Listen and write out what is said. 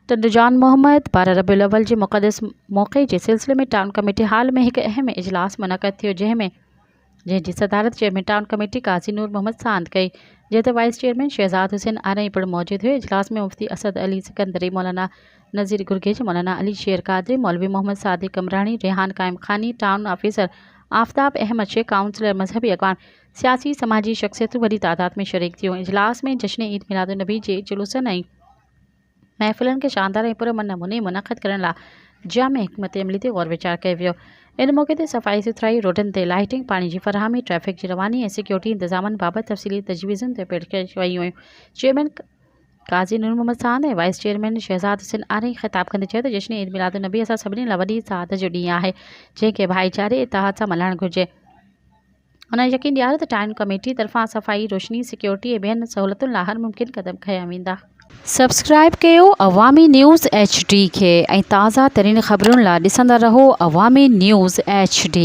टंडुजान मोहम्मद 12 रबीउल अव्वल जे मुक़दस मौक़े जे सिलसिले में टाउन कमेटी हाल में एक अहम इजलास मुनक़द थियो, जंहिंजी सदारत चेयरमैन टाउन कमेटी काज़ी नूर मोहम्मद सांद कई, जंहिं ते वाइस चेयरमैन शहजाद हुसैन आरई पिणु मौजूद हुए। इजलास में मुफ्ती असद अली सिकंदरी, मौलाना नज़ीर गुरगेज, मौलाना अली शेर कादरी, मौलवी मोहम्मद सादिक कमरानी, Rehan Qaimkhani, town officer Aftab Ahmed Shaikh, councillor, मजहबी अगवान, सियासी समाजी शख्सियतूं वॾी तादाद में शरीक थियूं। इजलास में जश्न ईद मिलाद नबी जे जुलूसनि ऐं महफ़िलनि खे शानदार ऐं पुरअमन नमूने मुनक़द करण लाइ जाम हिकमत अमली ते गौर विचार कयो वियो। इन मौक़े ते सफ़ाई सुथराई, रोडनि ते लाइटिंग, पाणी जी फ़राहमी, ट्रैफ़िक जी रवानी ऐं सिक्योरिटी इंतज़ामनि बाबति तफ़सीली तजवीज़ुनि ते पेश कयूं वयूं। चेयरमैन काज़ी नूर मोहम्मद सांद ऐं वाइस चेयरमैन शहजाद हुसैन आरई ख़िताब कंदे चयो त जश्न ईद मिलाद नबी असां सभिनी लाइ वॾी साद जो ॾींहुं आहे, जंहिंखे भाईचारे इतिहाद सां मल्हाइणु घुरिजे। उन यकीन ॾियारियो त टाउन कमेटी तरफ़ां सफ़ाई, रोशनी, सिक्योरिटी ऐं ॿियनि सहूलियतुनि लाइ हर मुमकिन क़दम खंया वेंदा। सब्सक्राइब कयो अवामी न्यूज़ HD खे ऐं ताज़ा तरीन ख़बरुनि लाइ ॾिसंदा रहो अवामी न्यूज़ HD।